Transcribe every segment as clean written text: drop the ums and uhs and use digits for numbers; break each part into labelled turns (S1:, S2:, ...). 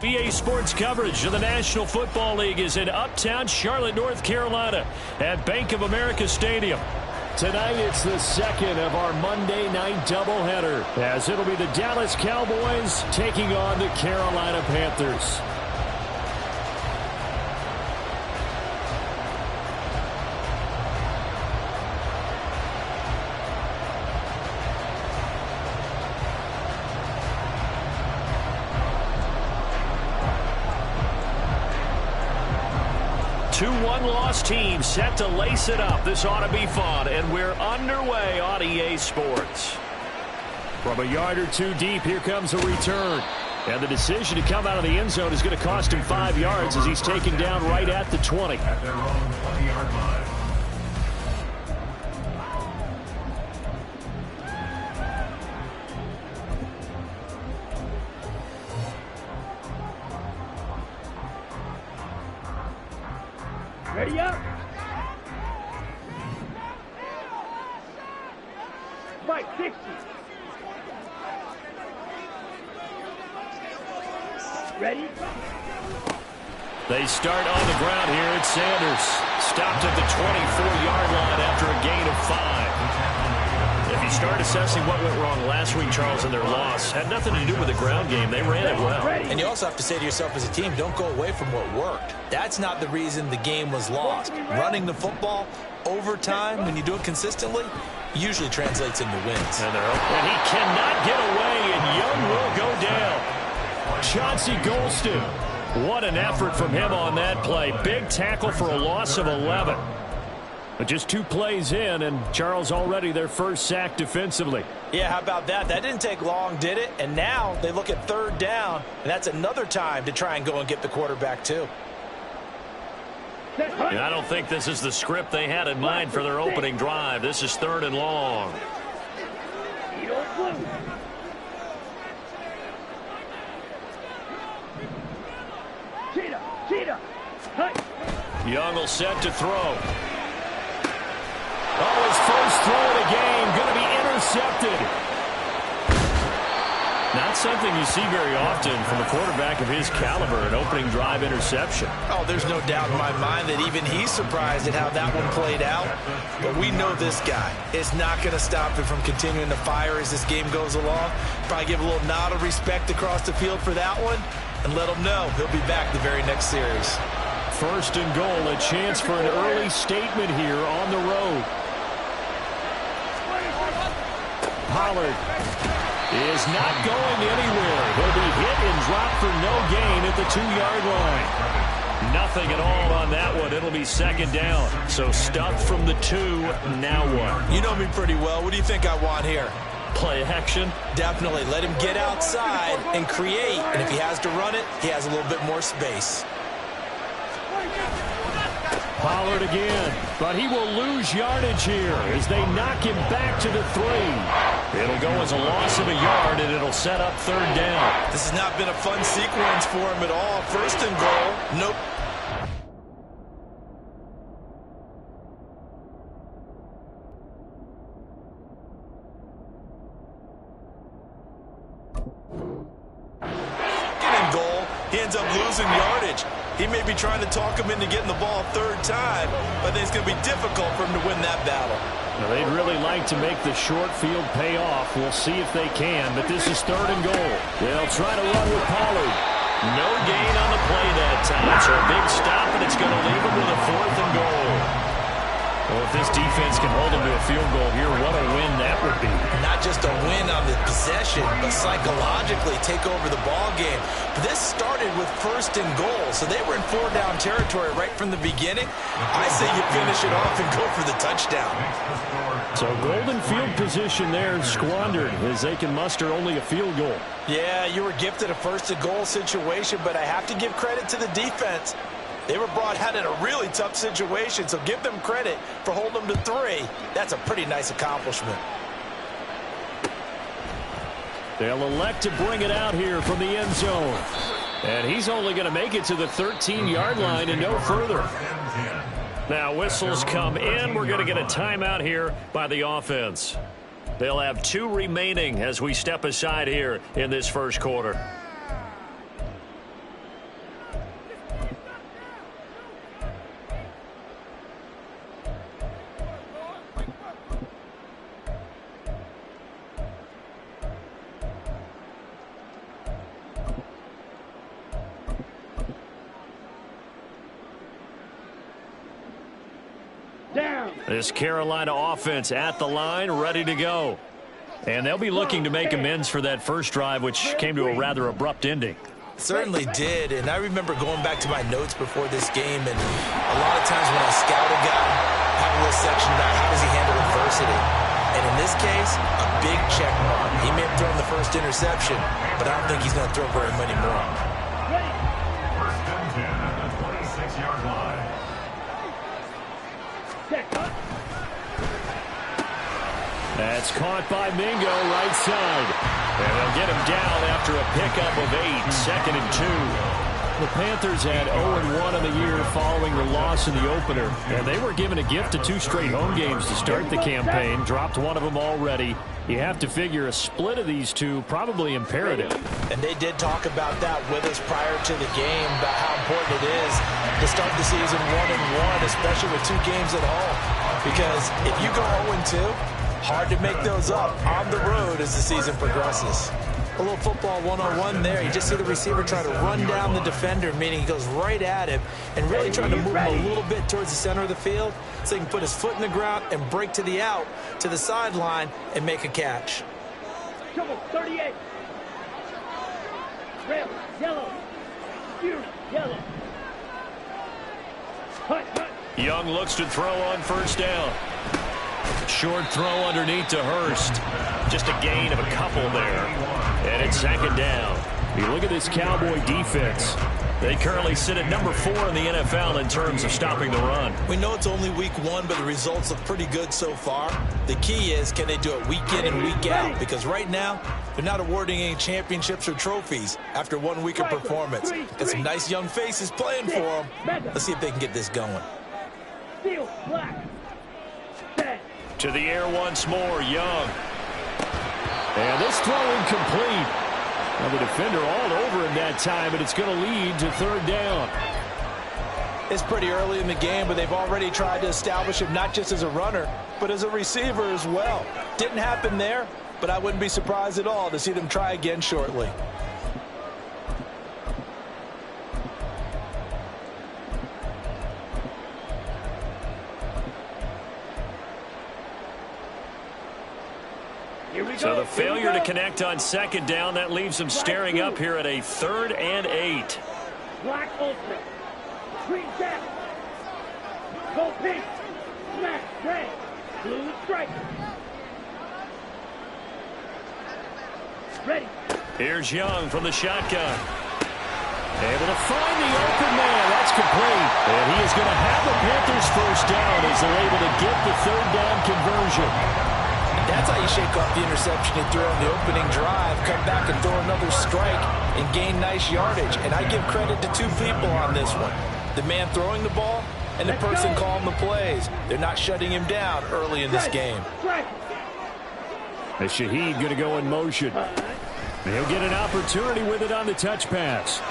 S1: EA Sports coverage of the National Football League is in uptown Charlotte, North Carolina at Bank of America Stadium. Tonight it's the second of our Monday night doubleheader, as it'll be the Dallas Cowboys taking on the Carolina Panthers. Two one-loss teams set to lace it up. This ought to be fun, and we're underway on EA Sports. From a yard or two deep, here comes a return. And the decision to come out of the end zone is going to cost him 5 yards as he's taken down right at the 20.
S2: At their own 20-yard line.
S3: Ready up. Mike, 60. Ready?
S1: They start on the ground here at Sanders. Stopped at the 24-yard line after a gain of 5. If you start assessing what went wrong last week, Charles, in their loss, had nothing to do with the ground game. They ran it well.
S4: And you also have to say to yourself as a team, don't go away from what worked. That's not the reason the game was lost. Running the football over time, when you do it consistently, usually translates into wins.
S1: And he cannot get away, and Young will go down. Chauncey Golston. What an effort from him on that play. Big tackle for a loss of 11. But just 2 plays in, and Charles already their first sack defensively.
S4: Yeah, how about that? That didn't take long, did it? And now they look at 3rd down, and that's another time to try and go and get the quarterback too.
S1: And I don't think this is the script they had in mind for their opening drive. This is 3rd and long. Young will set to throw. Oh, his first throw of the game going to be intercepted. Not something you see very often from a quarterback of his caliber, an opening drive interception.
S4: Oh, there's no doubt in my mind that even he's surprised at how that one played out. But we know this guy is not going to stop him from continuing to fire as this game goes along. Probably give a little nod of respect across the field for that one and let him know he'll be back the very next series.
S1: 1st and goal, a chance for an early statement here on the road. Pollard is not going anywhere. He'll be hit and dropped for no gain at the 2-yard line. Nothing at all on that one. It'll be 2nd down. So stuffed from the 2. Now what?
S4: You know me pretty well. What do you think I want here?
S1: Play action?
S4: Definitely. Let him get outside and create. And if he has to run it, he has a little bit more space.
S1: Pollard again, but he will lose yardage here as they knock him back to the 3. It'll go as a loss of a yard, and it'll set up 3rd down.
S4: This has not been a fun sequence for him at all. 1st and goal. Nope. In goal, he ends up losing yardage. He may be trying to talk him into getting the ball 3rd time, but I think it's going to be difficult for him to win that battle.
S1: Now, they'd really like to make the short field pay off. We'll see if they can, but this is 3rd and goal. They'll try to run with Pollard. No gain on the play that time, so a big stop, and it's going to leave him with a 4th and goal. Well, if this defense can hold them to a field goal here, what a win that would be.
S4: Not just a win on the possession, but psychologically take over the ball game. This started with 1st and goal, so they were in 4-down territory right from the beginning. I say you finish it off and go for the touchdown.
S1: So golden field position there squandered as they can muster only a field goal.
S4: Yeah, you were gifted a 1st and goal situation, but I have to give credit to the defense. They were brought out in a really tough situation, so give them credit for holding them to 3. That's a pretty nice accomplishment.
S1: They'll elect to bring it out here from the end zone. And he's only going to make it to the 13-yard line and no further. Now whistles come in. We're going to get a timeout here by the offense. They'll have 2 remaining as we step aside here in this first quarter. This Carolina offense at the line, ready to go. And they'll be looking to make amends for that first drive, which came to a rather abrupt ending.
S4: Certainly did, and I remember going back to my notes before this game, and a lot of times when I scout a guy, I have a little section about how does he handle adversity. And in this case, a big check mark. He may have thrown the first interception, but I don't think he's going to throw very many more.
S2: First and 10 at the 26-yard line.
S1: That's caught by Mingo, right side. And they'll get him down after a pickup of 8, second and 2. The Panthers had 0-1 on the year following the loss in the opener. And they were given a gift of 2 straight home games to start the campaign. Dropped one of them already. You have to figure a split of these two probably imperative.
S4: And they did talk about that with us prior to the game, about how important it is to start the season 1-1, especially with 2 games at home. Because if you go 0-2, hard to make those up on the road as the season progresses. A little football 101 there. You just see the receiver try to run down the defender, meaning he goes right at him and really trying to move him a little bit towards the center of the field so he can put his foot in the ground and break to the out, to the sideline, and make a catch.
S3: Trouble, 38. Red, yellow. Huge, yellow. Hut, hut.
S1: Young looks to throw on first down. Short throw underneath to Hurst. Just a gain of a couple there. And it's second down. You look at this Cowboy defense. They currently sit at number 4 in the NFL in terms of stopping the run.
S4: We know it's only week 1, but the results look pretty good so far. The key is, can they do it week in and week out? Because right now, they're not awarding any championships or trophies after 1 week of performance. Got some nice young faces playing for them. Let's see if they can get this going.
S3: Steel, black.
S1: To the air once more, Young. And this throw incomplete. Now the defender all over him that time, but it's going to lead to third down.
S4: It's pretty early in the game, but they've already tried to establish him not just as a runner, but as a receiver as well. Didn't happen there, but I wouldn't be surprised at all to see them try again shortly.
S1: So the failure to connect on second down, that leaves them staring up here at a 3rd and 8.
S3: Black ultra. Green jack. Go pink. Smash red. Blue stripe. Ready.
S1: Here's Young from the shotgun. Able to find the open man. That's complete. And he is going to have the Panthers first down as they're able to get the 3rd down conversion.
S4: That's how you shake off the interception you threw on the opening drive, come back and throw another strike and gain nice yardage. And I give credit to 2 people on this one. The man throwing the ball and the person calling the plays. They're not shutting him down early in this game.
S1: As Shaheed going to go in motion. He'll get an opportunity with it on the touch pass.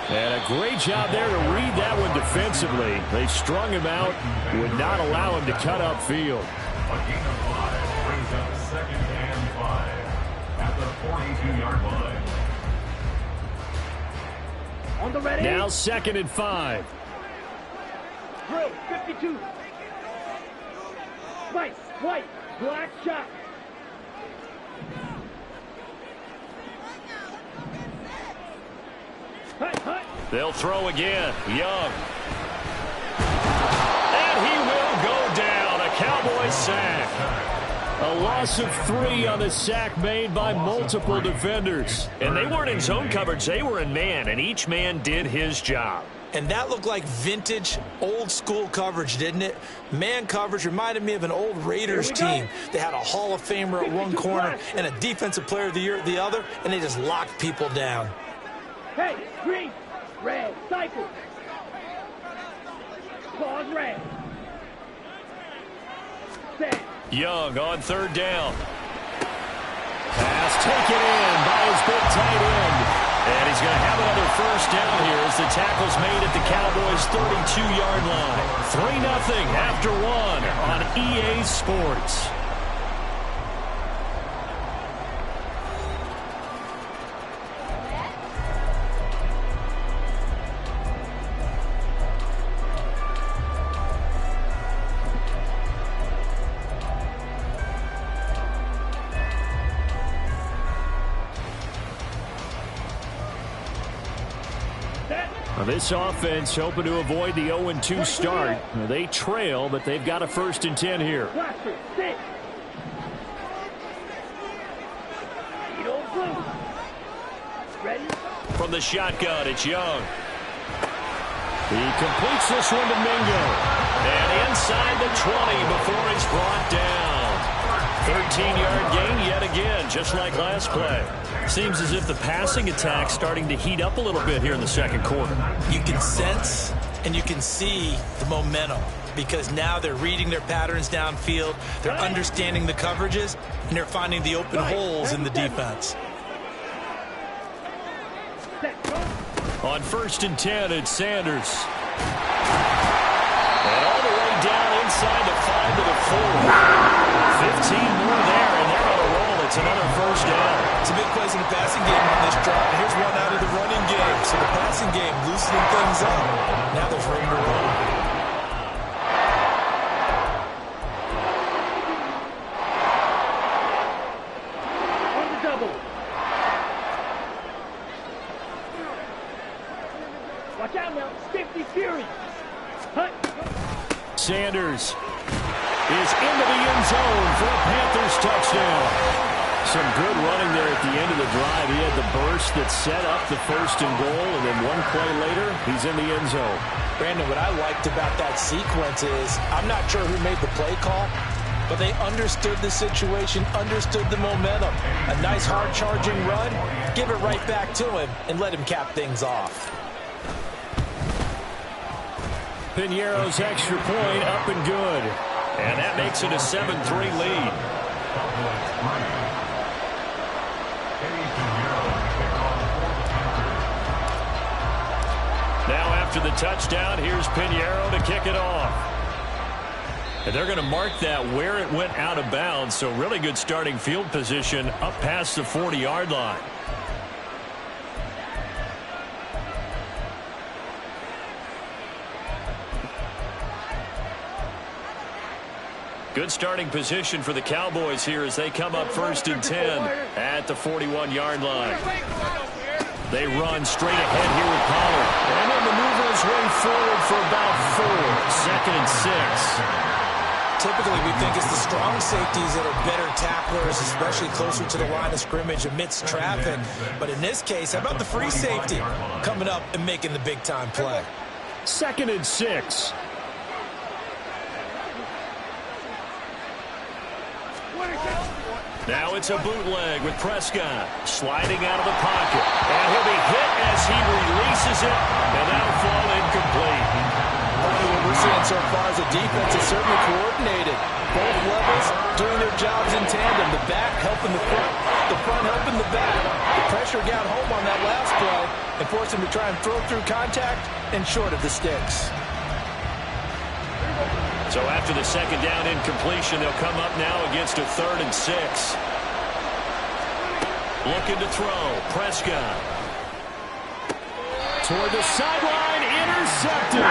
S1: And a great job there to read that one defensively. They strung him out, would not allow him to cut upfield.
S2: A gain of 5 brings up 2nd and 5 at the 42-yard line.
S3: On the ready.
S1: Now 2nd and 5.
S3: Drill, 52. White, black shot. Hut.
S1: They'll throw again. Young. And he will go down. A Cowboy sack. A loss of 3 on the sack made by multiple defenders. And they weren't in zone coverage. They were in man, and each man did his job.
S4: And that looked like vintage, old-school coverage, didn't it? Man coverage reminded me of an old Raiders team. They had a Hall of Famer at one corner and a Defensive Player of the Year at the other, and they just locked people down.
S3: Hey, green, red, cycle. Pause red. Set.
S1: Young on 3rd down. Pass taken in by his big tight end. And he's going to have another first down here as the tackle's made at the Cowboys' 32-yard line. 3-0 after 1 on EA Sports. Well, this offense hoping to avoid the 0-2 start. They trail, but they've got a 1st and 10 here.
S3: Blaster, sit. You don't blue. Ready?
S1: From the shotgun, it's Young. He completes this one to Mingo. And inside the 20 before he's brought down. 13-yard gain yet again, just like last play. Seems as if the passing attack's starting to heat up a little bit here in the second quarter.
S4: You can sense and you can see the momentum because now they're reading their patterns downfield, they're understanding the coverages, and they're finding the open holes in the defense.
S1: On 1st and 10, it's Sanders. And all the way down inside the 5 to the 4. 15 more there, and they're on a roll. It's another 1st down.
S4: Some big plays in the passing game on this drive. Here's one out of the running game. So the passing game loosening things up. Now there's room to run.
S3: On the double. Watch out now. Stiffy Fury. Hut.
S1: Sanders is into the end zone for a Panthers touchdown. Some good running there at the end of the drive. He had the burst that set up the 1st and goal, and then one play later, he's in the end zone.
S4: Brandon, what I liked about that sequence is I'm not sure who made the play call, but they understood the situation, understood the momentum. A nice hard-charging run, give it right back to him, and let him cap things off.
S1: Piñeiro's extra point up and good. And that makes it a 7-3 lead. Now after the touchdown, here's Piñeiro to kick it off. And they're going to mark that where it went out of bounds. So really good starting field position up past the 40-yard line. Good starting position for the Cowboys here as they come up 1st and 10 at the 41-yard line. They run straight ahead here with Pollard. And then maneuver his way forward for about 4. 2nd and 6.
S4: Typically, we think it's the strong safeties that are better tacklers, especially closer to the line of scrimmage amidst traffic. But in this case, how about the free safety coming up and making the big-time play?
S1: 2nd and 6. Now it's a bootleg with Prescott sliding out of the pocket. And he'll be hit as he releases it, and that'll fall incomplete.
S4: What we're seeing so far is a defense is certainly coordinated. Both levels doing their jobs in tandem. The back helping the front helping the back. The pressure got home on that last play and forced him to try and throw through contact and short of the sticks.
S1: So after the 2nd down incompletion, they'll come up now against a 3rd and 6. Looking to throw. Prescott. Toward the sideline. Intercepted.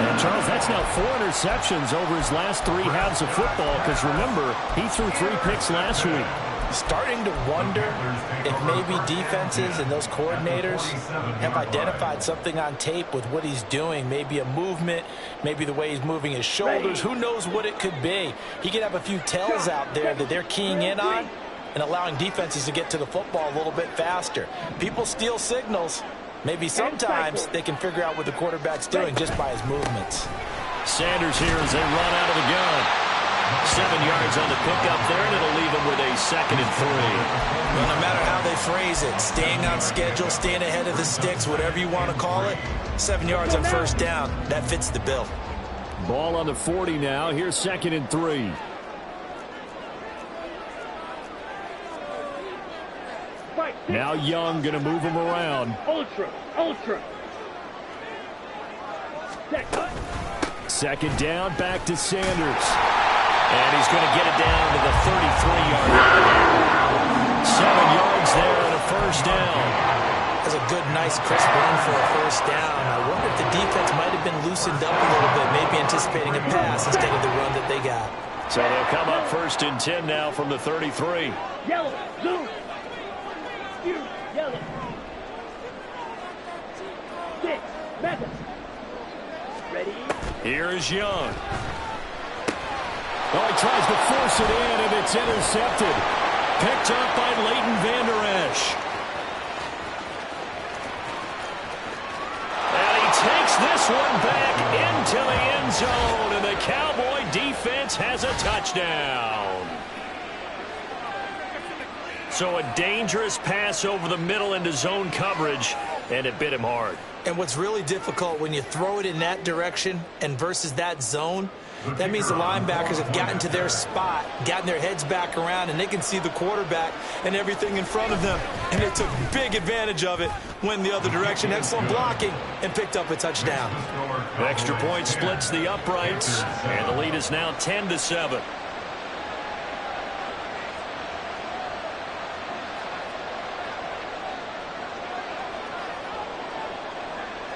S1: And, Charles, that's now 4 interceptions over his last 3 halves of football because, remember, he threw 3 picks last week.
S4: Starting to wonder if maybe defenses and those coordinators have identified something on tape with what he's doing. Maybe a movement, maybe the way he's moving his shoulders. Who knows what it could be? He could have a few tells out there that they're keying in on and allowing defenses to get to the football a little bit faster. People steal signals. Maybe sometimes they can figure out what the quarterback's doing just by his movements.
S1: Sanders here as they run out of the gun. 7 yards on the pickup there, and it'll leave him with a 2nd and 3.
S4: Well, no matter how they phrase it, staying on schedule, staying ahead of the sticks, whatever you want to call it, 7 yards on 1st down, that fits the bill.
S1: Ball on the 40 now. Here's 2nd and 3. Now Young going to move him around.
S3: Ultra.
S1: 2nd down, back to Sanders. And he's going to get it down to the 33-yard line. 7 yards there and a 1st down.
S4: That's a good, nice, crisp run for a 1st down. I wonder if the defense might have been loosened up a little bit, maybe anticipating a pass instead of the run that they got.
S1: So they'll come up 1st and 10 now from the 33.
S3: Yellow. Blue. Yellow. 6. Method. Ready?
S1: Here is Young. Oh, he tries to force it in, and it's intercepted. Picked up by Leighton Vander Esch. And he takes this one back into the end zone, and the Cowboy defense has a touchdown. So a dangerous pass over the middle into zone coverage, and it bit him hard.
S4: And what's really difficult when you throw it in that direction and versus that zone, that means the linebackers have gotten to their spot, gotten their heads back around, and they can see the quarterback and everything in front of them. And they took big advantage of it, went the other direction, excellent blocking, and picked up a touchdown.
S1: Extra point splits the uprights, and the lead is now 10-7.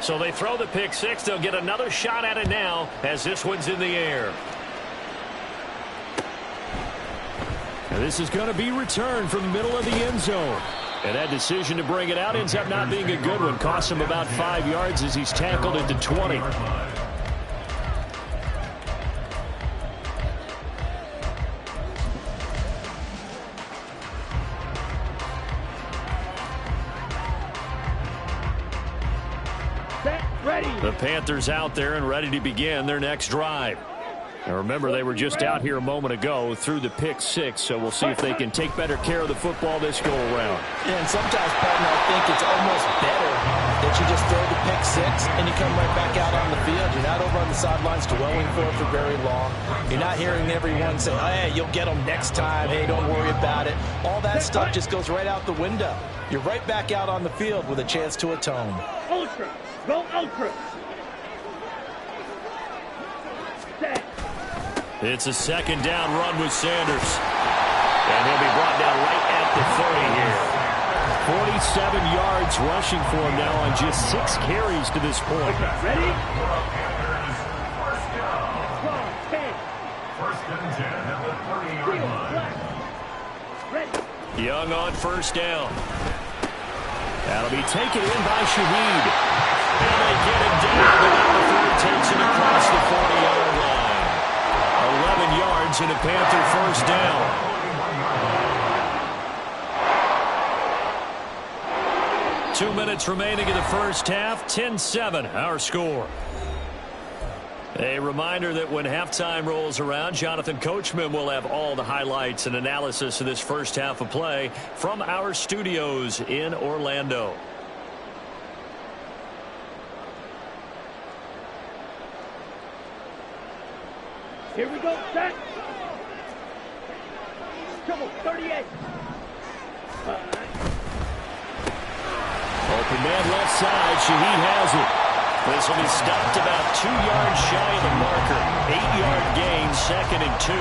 S1: So they throw the pick six. They'll get another shot at it now as this one's in the air. And this is going to be returned from the middle of the end zone. And that decision to bring it out ends up not being a good one. Costs him about 5 yards as he's tackled into 20. The Panthers out there and ready to begin their next drive. And remember, they were just out here a moment ago through the pick six, so we'll see if they can take better care of the football this go-around.
S4: Yeah, and sometimes, partner, I think it's almost better that you just throw the pick six and you come right back out on the field. You're not over on the sidelines dwelling for it for very long. You're not hearing everyone say, hey, you'll get them next time. Hey, don't worry about it. All that stuff just goes right out the window. You're right back out on the field with a chance to atone.
S3: Ultra. Go Ultra. Set.
S1: It's a second down run with Sanders. And he'll be brought down right at the 30 here. 47 yards rushing for him now on just 6 carries to this point.
S3: Ready?
S2: First down.
S3: 10.
S2: First and 10 at the 30-yard line.
S3: Ready?
S1: Young on first down. That'll be taken in by Shaheed. And they get him down, but not before he takes it across the 40-yard line. 11 yards and a Panther first down. Two minutes remaining in the first half. 10-7, our score. A reminder that when halftime rolls around, Jonathan Coachman will have all the highlights and analysis of this first half of play from our studios in Orlando.
S3: Here we go, set. Trouble, 38.
S1: Open man left side. Shaheed has it. This will be stopped about 2 yards shy of the marker. 8-yard gain, 2nd and 2.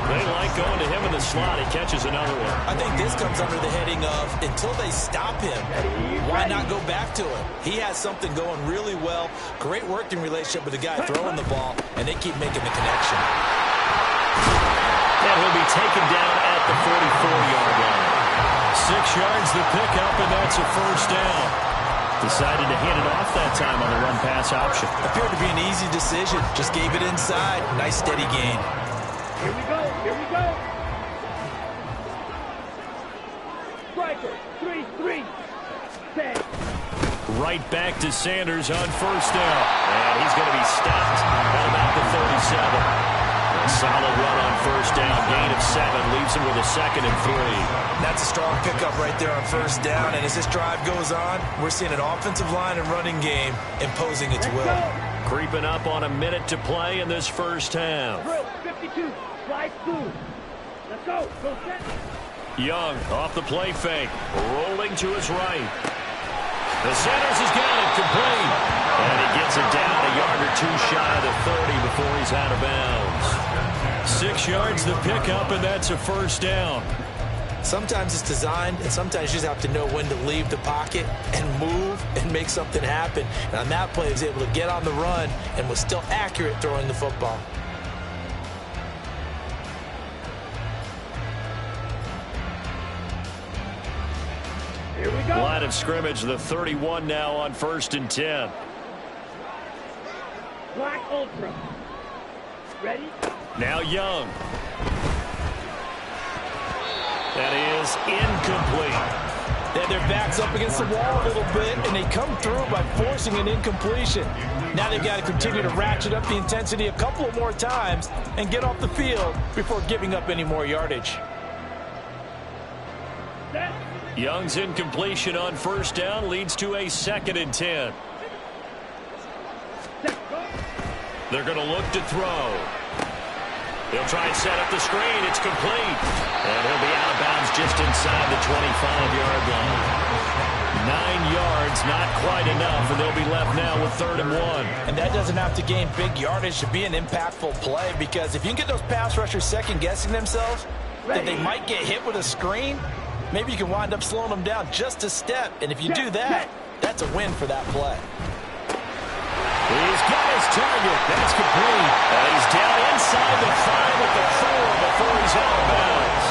S1: They like going to him in the slot. He catches another one.
S4: I think this comes under the heading of until they stop him, why not go back to him? He has something going really well. Great working relationship with the guy throwing the ball, and they keep making the connection.
S1: And he'll be taken down at the 44-yard line. 6 yards the pickup, and that's a first down. Decided to hand it off that time on the run-pass option.
S4: Appeared to be an easy decision. Just gave it inside. Nice steady gain.
S3: Here we go, here we go. Striker, 3-3. Set.
S1: Right back to Sanders on first down. And he's going to be stopped at about the 37. A solid run on first down. Gain of 7 leaves him with a 2nd and 3.
S4: That's a strong pickup right there on first down. And as this drive goes on, we're seeing an offensive line and running game imposing its will.
S1: Creeping up on a minute to play in this first half.
S3: Drill, 52. Slide through. Let's go. Go set.
S1: Young off the play fake. Rolling to his right. The Sanders has got it complete. And he gets it down a yard or 2 shy of the 30 before he's out of bounds. 6 yards the pickup, and that's a first down.
S4: Sometimes it's designed, and sometimes you just have to know when to leave the pocket and move and make something happen. And on that play, he was able to get on the run and was still accurate throwing the football.
S3: Here we go.
S1: Line of of scrimmage, the 31 now on 1st and 10.
S3: Black Ultra. Ready?
S1: Now Young. That is incomplete.
S4: They had their backs up against the wall a little bit, and they come through by forcing an incompletion. Now they've got to continue to ratchet up the intensity a couple of more times and get off the field before giving up any more yardage.
S1: Young's incompletion on 1st down leads to a 2nd and 10. They're going to look to throw. He'll try and set up the screen. It's complete. And he'll be out of bounds just inside the 25-yard line. 9 yards, not quite enough, and they'll be left now with 3rd and 1.
S4: And that doesn't have to gain big yardage to be an impactful play, because if you can get those pass rushers second-guessing themselves that they might get hit with a screen, maybe you can wind up slowing them down just a step. And if you do that, that's a win for that play.
S1: He's got his target. That's complete. And he's down inside the 5 at the 4 before he's out of bounds.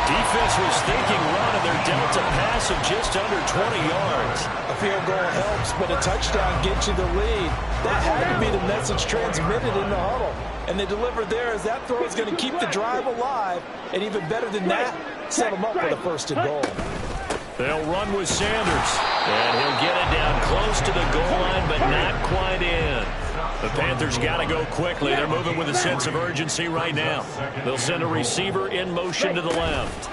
S1: Defense was thinking run, and they're dealt a pass of just under 20 yards.
S4: A field goal helps, but a touchdown gets you the lead. That had to be the message transmitted in the huddle. And they delivered there as that throw is going to keep the drive alive. And even better than that, set them up with a 1st and goal.
S1: They'll run with Sanders, and he'll get it down close to the goal line, but not quite in. The Panthers got to go quickly. They're moving with a sense of urgency right now. They'll send a receiver in motion to the left.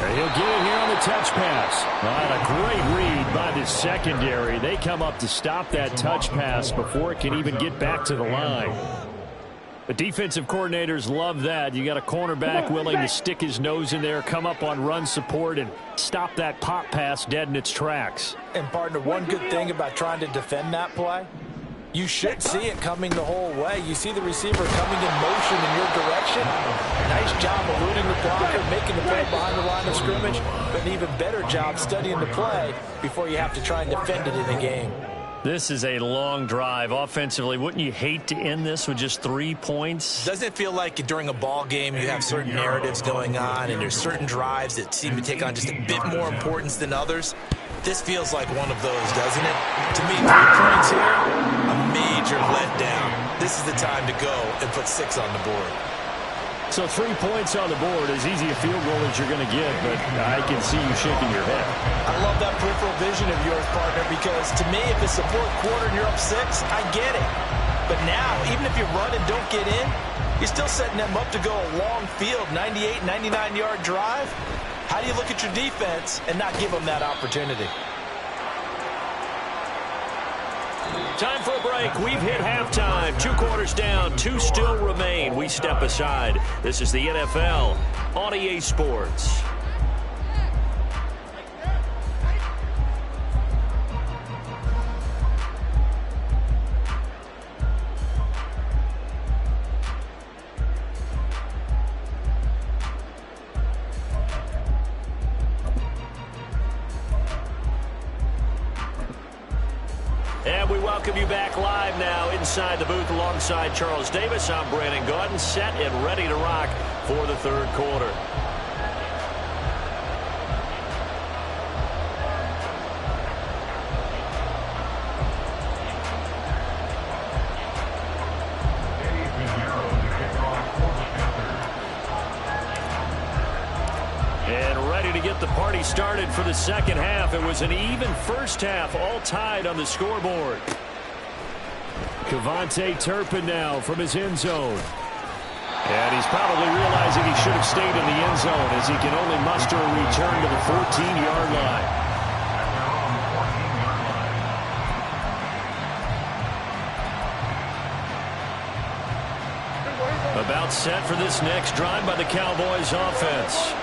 S5: And he'll get it here on the touch pass. And a great read by the secondary. They come up to stop that touch pass before it can even get back to the line. The defensive coordinators love that. You got a cornerback willing to stick his nose in there, come up on run support, and stop that pop pass dead in its tracks.
S4: And, partner, one good thing about trying to defend that play, you should see it coming the whole way. You see the receiver coming in motion in your direction. Nice job eluding the blocker, making the play behind the line of scrimmage, but an even better job studying the play before you have to try and defend it in a game.
S1: This is a long drive. Offensively, wouldn't you hate to end this with just 3 points?
S4: Doesn't it feel like during a ball game you have certain narratives going on and there's certain drives that seem to take on just a bit more importance than others? This feels like one of those, doesn't it? To me, 3 points here, a major letdown. This is the time to go and put 6 on the board.
S5: So 3 points on the board, as easy a field goal as you're going to get, but I can see you shaking your head.
S4: I love that peripheral vision of yours, partner, because to me, if it's the 4th quarter and you're up 6, I get it. But now, even if you run and don't get in, you're still setting them up to go a long field, 98, 99-yard drive. How do you look at your defense and not give them that opportunity?
S1: Time for a break. We've hit halftime. 2 quarters down. 2 still remain. We step aside. This is the NFL on EA Sports. And we welcome you back live now inside the booth alongside Charles Davis. I'm Brandon Gaudin, set and ready to rock for the 3rd quarter. And ready to get the party started for the 2nd half. It was an even 1st half, all tied on the scoreboard.
S5: Kevontae Turpin now from his end zone. And he's probably realizing he should have stayed in the end zone as he can only muster a return to the 14-yard line.
S1: About set for this next drive by the Cowboys offense.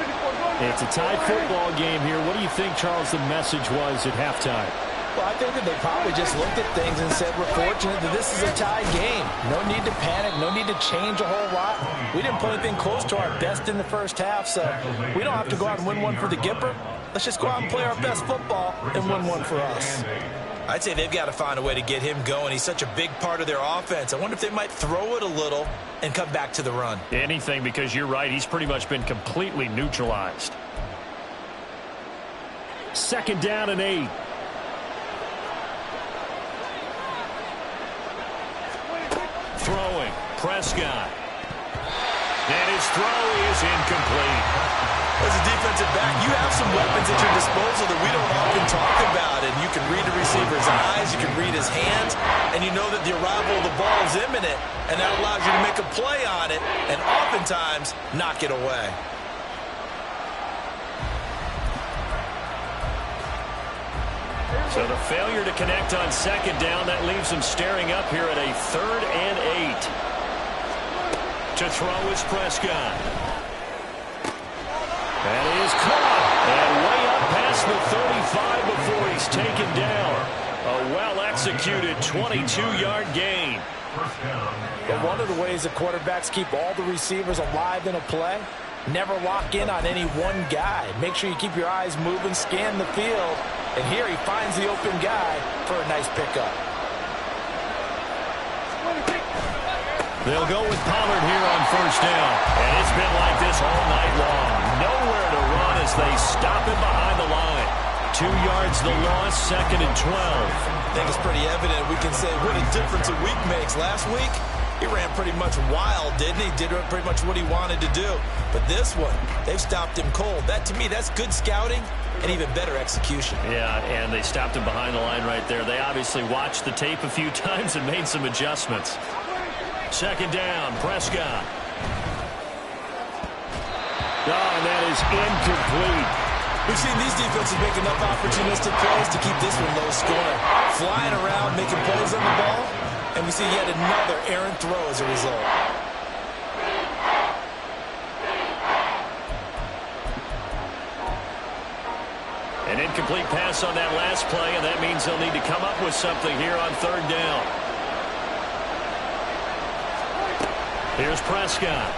S5: It's a tied football game here. What do you think, Charles, the message was at halftime?
S4: Well, I think that they probably just looked at things and said, we're fortunate that this is a tied game. No need to panic. No need to change a whole lot. We didn't put anything close to our best in the 1st half, so we don't have to go out and win one for the Gipper. Let's just go out and play our best football and win one for us. I'd say they've got to find a way to get him going. He's such a big part of their offense. I wonder if they might throw it a little and come back to the run.
S1: Anything, because you're right. He's pretty much been completely neutralized.
S5: 2nd down and 8. Throwing, Prescott. And his throw is incomplete.
S4: As a defensive back, you have some weapons at your disposal that we don't often talk about. And you can read the receiver's eyes, you can read his hands, and you know that the arrival of the ball is imminent, and that allows you to make a play on it and oftentimes knock it away.
S1: So the failure to connect on 2nd down, that leaves them staring up here at a 3rd and 8. To throw is Prescott. That is caught. And way up past the 35 before he's taken down. A well-executed 22-yard gain.
S4: But one of the ways that quarterbacks keep all the receivers alive in a play, never lock in on any one guy. Make sure you keep your eyes moving, scan the field. And here he finds the open guy for a nice pickup.
S1: They'll go with Pollard here on 1st down. And it's been like this all night long. Nowhere to run as they stop him behind the line. 2 yards the loss, 2nd and 12.
S4: I think it's pretty evident. We can say what a difference a week makes. Last week, he ran pretty much wild, didn't he? Did pretty much what he wanted to do. But this one, they've stopped him cold. That, to me, that's good scouting and even better execution.
S1: Yeah, and they stopped him behind the line right there. They obviously watched the tape a few times and made some adjustments. 2nd down, Prescott.
S5: And that is incomplete.
S4: We've seen these defenses make enough opportunistic plays to keep this one low scoring. Flying around, making plays on the ball, and we see yet another errant throw as a result.
S1: An incomplete pass on that last play, and that means they'll need to come up with something here on 3rd down. Here's Prescott.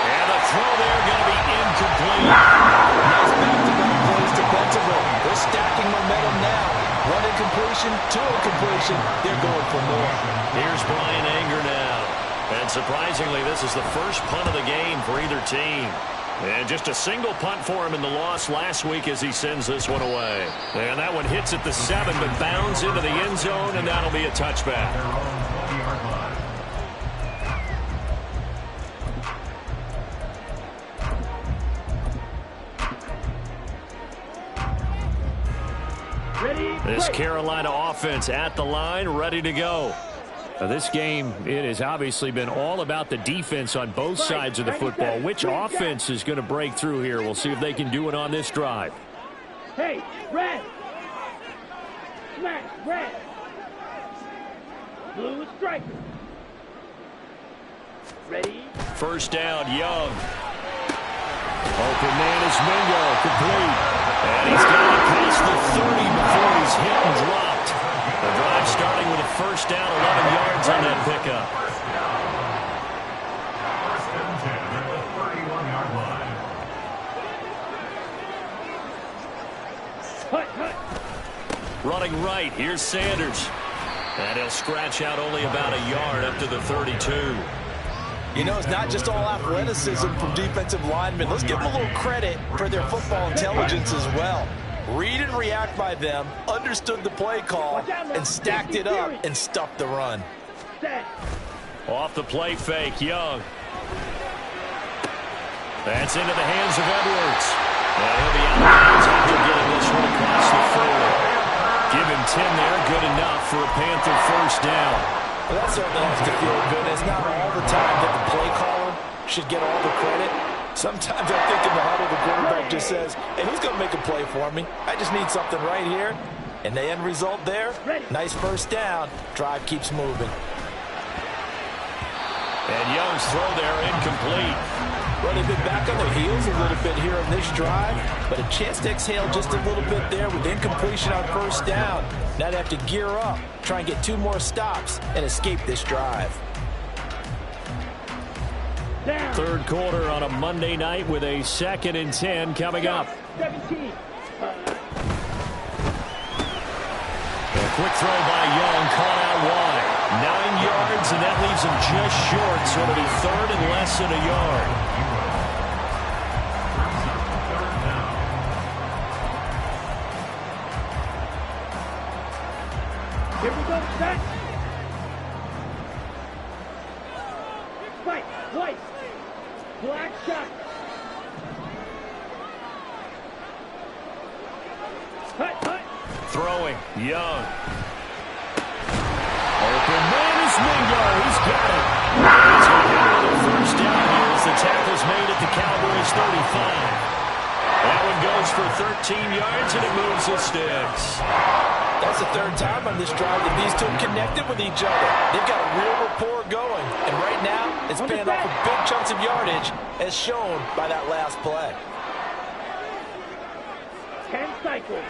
S1: And the throw there going to be incomplete.
S4: Nice back-to-back plays defensively. They're stacking momentum now. One incompletion, 2 incompletion. They're going for more.
S1: Here's Brian Anger now. And surprisingly, this is the first punt of the game for either team. And just a single punt for him in the loss last week as he sends this one away. And that one hits at the 7, but bounds into the end zone, and that'll be a touchback. This Carolina offense at the line, ready to go.
S5: This game, it has obviously been all about the defense on both sides of the football. Which offense is going to break through here? We'll see if they can do it on this drive.
S3: Hey, red. Smash, red. Blue striker. Ready?
S1: 1st down, Young.
S5: Open man is Mingo, complete.
S1: And he's got it past the 30 before he's hit and dropped. The drive starting with a 1st down, 11 yards on that pickup.
S2: 1st and 10 at the 31-yard line.
S1: Running right, here's Sanders. And he'll scratch out only about a yard up to the 32.
S4: You know, it's not just all athleticism from defensive linemen. Let's give them a little credit for their football intelligence as well. Read and react by them, understood the play call, and stacked it up and stuffed the run.
S1: Off the play fake, Young. That's into the hands of Edwards. And he'll be out of bounds after getting this one across the 40. Give him 10 there, good enough for a Panther 1st down.
S4: Well, that certainly has to feel good. It's not all the time that the play caller should get all the credit. Sometimes I think in the huddle, the quarterback just says, hey, who's going to make a play for me? I just need something right here. And the end result there, nice 1st down. Drive keeps moving.
S1: And Young's throw there incomplete.
S4: Well, they've been back on their heels a little bit here on this drive, but a chance to exhale just a little bit there with incompletion on 1st down. Now they have to gear up, try and get 2 more stops, and escape this drive.
S5: 3rd quarter on a Monday night with a 2nd and 10 coming up.
S3: 17.
S1: A quick throw by Young, caught out wide. 9 yards, and that leaves him just short, so it'll be 3rd and less than a yard.
S3: Here we go, set. Fight, white. Black shot. Hut, hut.
S1: Throwing, Young. Open man is Mingo. He's got it. He's going to have another first down here as the tackle's made at the Cowboys' 35. That one goes for 13 yards, and it moves the sticks.
S4: That's the third time on this drive that these two have connected with each other. They've got a real rapport going, and right now it's paying off with big chunks of yardage, as shown by that last play.
S3: 10 cycles.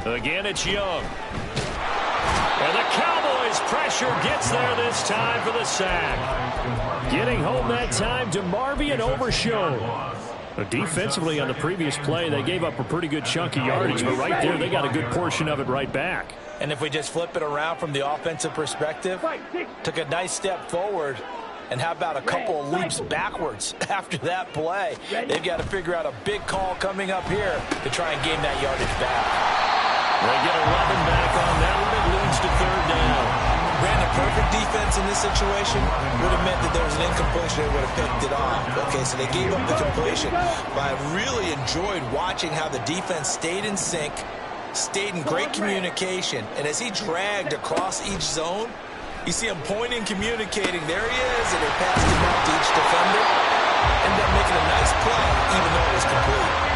S1: Again, it's Young. And the Cowboys' pressure gets there this time for the sack. Getting home that time to Marvian Overshow. Defensively on the previous play, they gave up a pretty good chunk of yardage, but right there they got a good portion of it right back.
S4: And if we just flip it around from the offensive perspective, took a nice step forward, and how about a couple of leaps backwards after that play? They've got to figure out a big call coming up here to try and gain that yardage back.
S1: They get 11 back on that one. It leads to third down.
S4: Ran a perfect defense in this situation. Would have meant that there was an incompletion. They would have picked it off. Okay, so they gave up the completion. But I really enjoyed watching how the defense stayed in sync, stayed in great communication. And as he dragged across each zone, you see him pointing, communicating. There he is, and they passed him up to each defender. Ended up making a nice play, even though it was complete.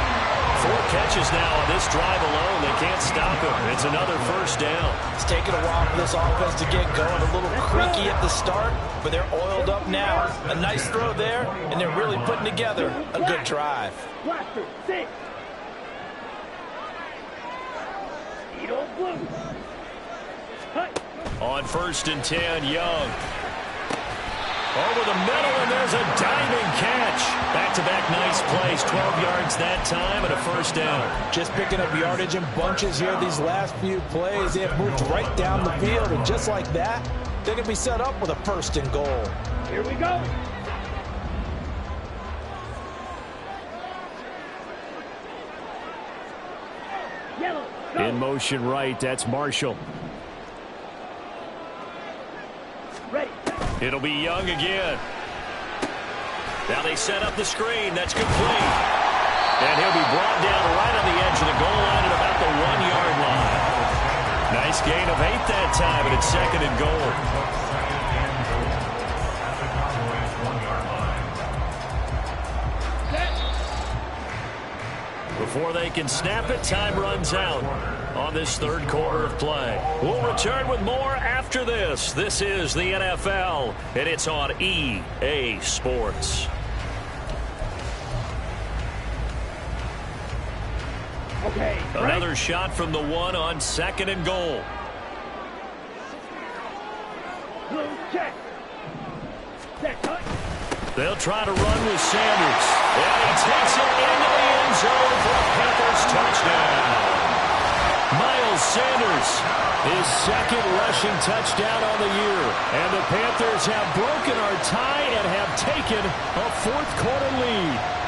S1: 4 catches now on this drive alone. They can't stop him. It's another first down.
S4: It's taken a while for this offense to get going. A little creaky at the start, but they're oiled up now. A nice throw there, and they're really putting together a good drive.
S3: Blaster, 6. Edo blue. Hut.
S1: On 1st and 10, Young. Over the middle, and there's a diving catch. Back-to-back nice plays. 12 yards that time and a first down.
S4: Just picking up yardage in bunches here these last few plays. They have moved right down the field, and just like that, they're going to be set up with a 1st and goal.
S3: Here we go. Yellow. Go.
S5: In motion right, that's Marshall.
S3: Ready.
S1: It'll be Young again. Now they set up the screen. That's complete. And he'll be brought down right on the edge of the goal line at about the 1-yard line. Nice gain of 8 that time, and it's 2nd and goal. Before they can snap it, time runs out on this 3rd quarter of play. We'll return with more after this. This is the NFL, and it's on EA Sports.
S3: Okay.
S1: Another shot from the 1 on 2nd and goal.
S3: Blue check. Set. Hut.
S1: They'll try to run with Sanders. And he takes it into the end zone for a Panthers touchdown. Miles Sanders, his 2nd rushing touchdown on the year. And the Panthers have broken our tie and have taken a 4th quarter lead.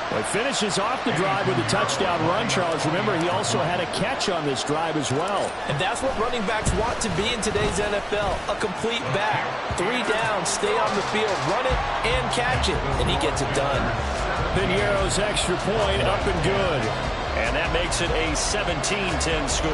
S1: Well, he finishes off the drive with a touchdown run, Charles. Remember, he also had a catch on this drive as well.
S4: And that's what running backs want to be in today's NFL, a complete back. 3 down, stay on the field, run it, and catch it. And he gets it done.
S1: Piñeiro's extra point up and good. And that makes it a 17-10 score.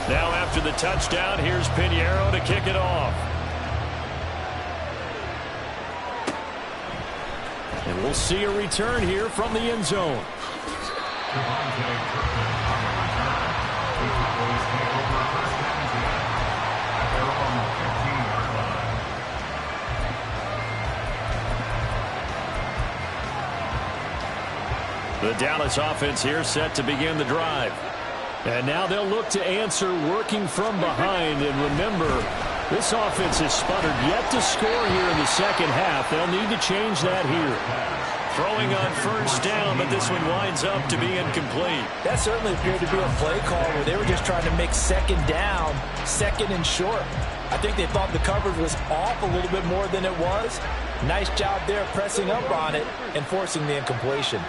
S1: Now after the touchdown, here's Piñeiro to kick it off. And we'll see a return here from the end zone. The Dallas offense here set to begin the drive. And now they'll look to answer working from behind. And remember, this offense has sputtered yet to score here in the second half. They'll need to change that here. Throwing on first down, but this one winds up to be incomplete.
S4: That certainly appeared to be a play call where they were just trying to make second down, second and short. I think they thought the coverage was off a little bit more than it was. Nice job there pressing up on it and forcing the incompletion.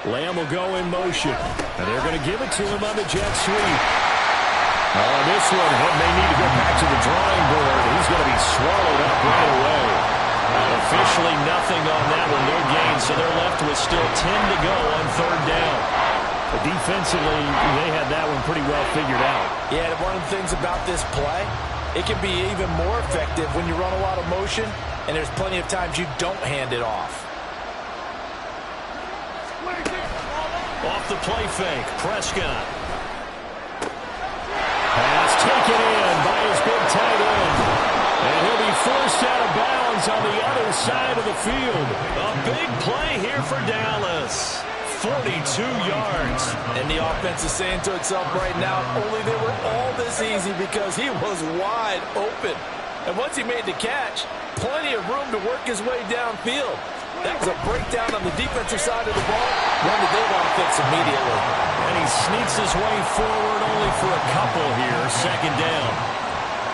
S5: Lamb will go in motion, and they're going to give it to him on the jet sweep. This one may need to go back to the drawing board. He's going to be swallowed up right away. Officially nothing on that one, no gain, so they're left with still 10 to go on third down. But defensively, they had that one pretty well figured out.
S4: Yeah, one of the things about this play, it can be even more effective when you run a lot of motion, and there's plenty of times you don't hand it off.
S1: Off the play fake, Prescott.
S5: Pass taken in by his big tight end. And he'll be forced out of bounds on the other side of the field.
S1: A big play here for Dallas. 42 yards.
S4: And the offense is saying to itself right now, only they were all this easy because he was wide open. And once he made the catch, plenty of room to work his way downfield. That was a breakdown on the defensive side of the ball, one that they want to fix immediately.
S1: And he sneaks his way forward only for a couple here, second down.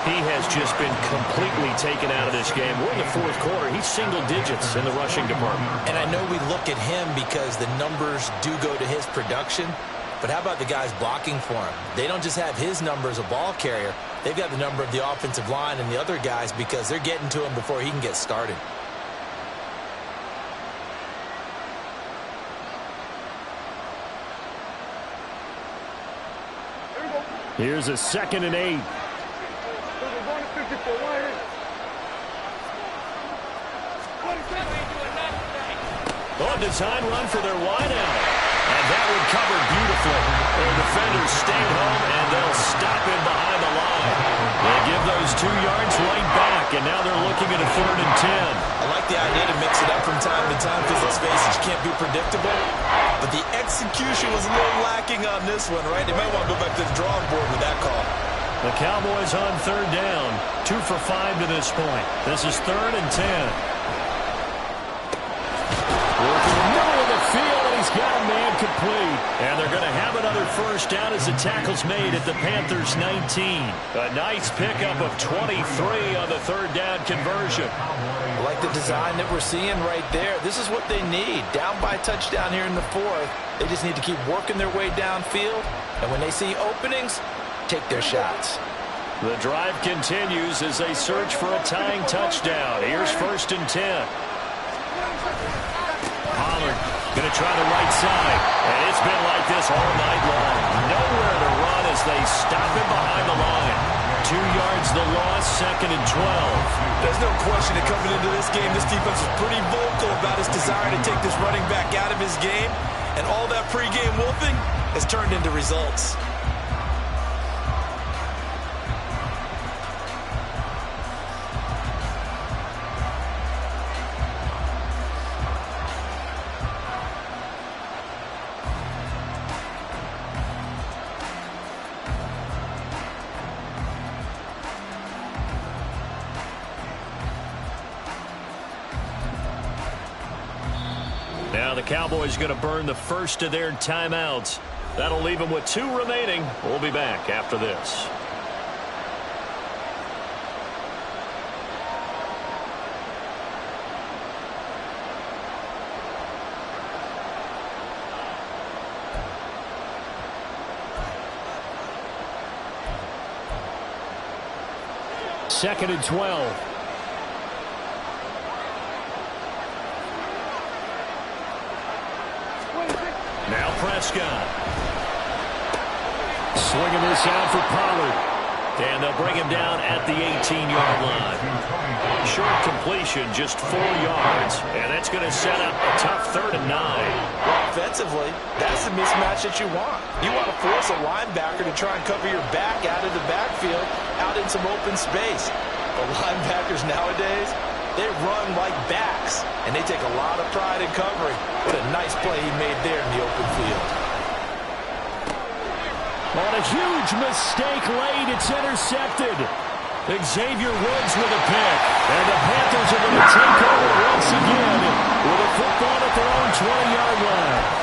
S1: He has just been completely taken out of this game. We're in the fourth quarter. He's single digits in the rushing department.
S4: And I know we look at him because the numbers do go to his production, but how about the guys blocking for him? They don't just have his number as a ball carrier. They've got the number of the offensive line and the other guys because they're getting to him before he can get started.
S5: Here's a 2nd and 8.
S1: On design run for their wideout. And that one covered beautifully. Their defenders stayed home, and they'll stop him behind the line. They give those 2 yards right back, and now they're looking at a 3rd and 10.
S4: I like the idea to mix it up from time to time because let's face it, you can't be predictable. But the execution was a little lacking on this one, right? They might want to go back to the drawing board with that call.
S1: The Cowboys on 3rd down. 2 for 5 to this point. This is 3rd and 10.
S5: Working the middle of the field, and he's got a man complete.
S1: And they're going to have another first down as the tackle's made at the Panthers' 19. A nice pickup of 23 on the 3rd down conversion.
S4: I like the design that we're seeing right there. This is what they need. Down by a touchdown here in the 4th. They just need to keep working their way downfield. And when they see openings, take their shots.
S1: The drive continues as they search for a tying touchdown. Here's 1st and 10. Pollard going to try the right side. And it's been like this all night long. Nowhere to run as they stop him behind the line. 2 yards the loss, 2nd and 12.
S4: There's no question that coming into this game, this defense was pretty vocal about his desire to take this running back out of his game. And all that pregame wolfing has turned into results.
S1: Now the Cowboys going to burn the first of their timeouts. That'll leave them with 2 remaining. We'll be back after this.
S5: Second and 12.
S1: Now Prescott.
S5: Swinging this out for Pollard.
S1: And they'll bring him down at the 18-yard line. Short completion, just 4 yards. And that's going to set up a tough 3rd and 9.
S4: Offensively, that's the mismatch that you want. You want to force a linebacker to try and cover your back out of the backfield, out in some open space. But linebackers nowadays, they run like backs, and they take a lot of pride in covering. What a nice play he made there in the open field.
S5: On a huge mistake late, it's intercepted.
S1: Xavier Woods with a pick. And the Panthers are going to take over once again.
S5: 20-yard line.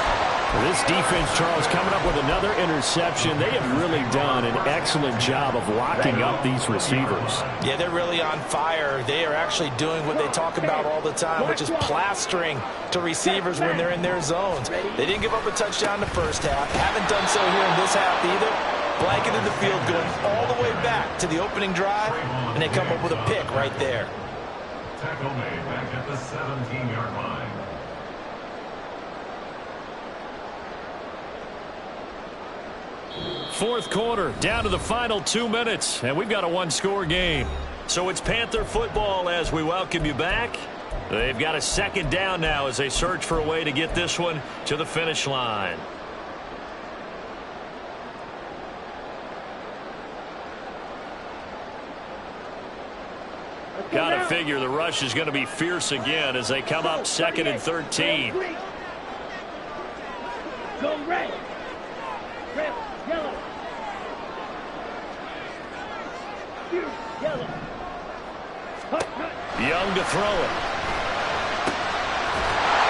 S5: This defense, Charles, coming up with another interception. They have really done an excellent job of locking up these receivers.
S4: Yeah, they're really on fire. They are actually doing what they talk about all the time, which is plastering to receivers when they're in their zones. They didn't give up a touchdown in the first half. Haven't done so here in this half either. Blanketed the field, going all the way back to the opening drive, and they come up with a pick right there.
S2: Tackle made back at the 17-yard line.
S5: Fourth quarter, down to the final 2 minutes, and we've got a one-score game.
S1: So it's Panther football as we welcome you back. They've got a second down now as they search for a way to get this one to the finish line. Got to figure the rush is going to be fierce again as they come up 2nd and 13.
S3: Go red. Red, yellow. Yellow.
S1: Young to throw it.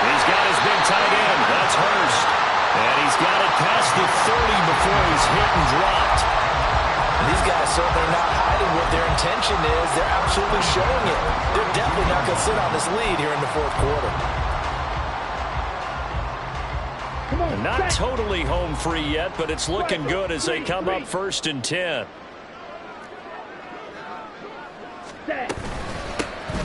S1: He's got his big tight end. That's Hurst. And he's got it past the 30 before he's hit and dropped.
S4: And these guys certainly not hiding what their intention is. They're absolutely showing it. They're definitely not going to sit on this lead here in the fourth quarter.
S1: Not totally home free yet, but it's looking good as they come up 1st and 10.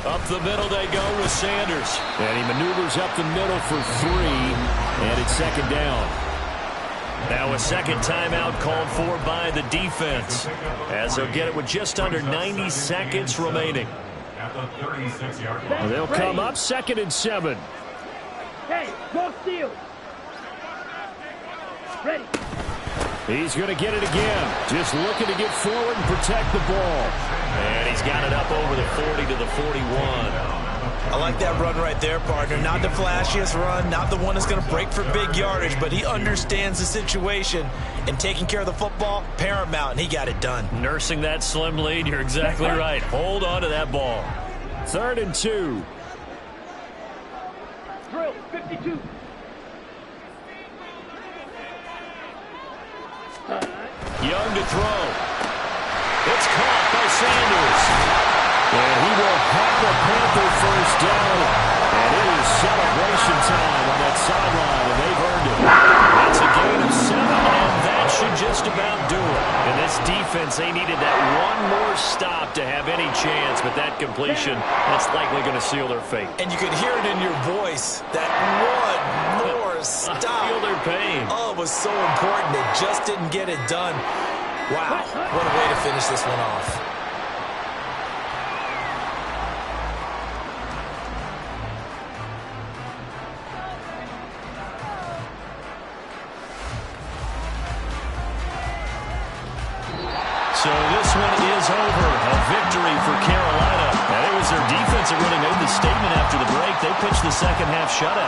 S1: Up the middle they go with Sanders.
S5: And he maneuvers up the middle for 3, and it's 2nd down.
S1: Now a second timeout called for by the defense, as they'll get it with just under 90 seconds remaining.
S2: At the 36-yard line.
S5: They'll come up 2nd and 7.
S3: Hey, go steal. Ready.
S5: He's going to get it again. Just looking to get forward and protect the ball.
S1: And he's got it up over the 40 to the 41.
S4: I like that run right there, partner. Not the flashiest run, not the one that's going to break for big yardage, but he understands the situation, and taking care of the football, paramount, and he got it done.
S1: Nursing that slim lead, you're exactly right. Hold on to that ball.
S5: 3rd and 2.
S3: Drill, 52.
S1: Young to throw. It's caught by Sanders.
S5: And he will have a Panther first down. And it is celebration time on that sideline, and they've earned it.
S1: That's a gain of 7, and that should just about do it. In this defense, they needed that one more stop to have any chance, but that completion, that's likely going to seal their fate.
S4: And you could hear it in your voice, that one more stop.
S1: I feel their pain.
S4: Oh, it was so important. They just didn't get it done. Wow, what a way to finish this one off.
S1: So this one is over. A victory for Carolina. And it was their defense that really made the statement after the break. They pitched the second half shutout.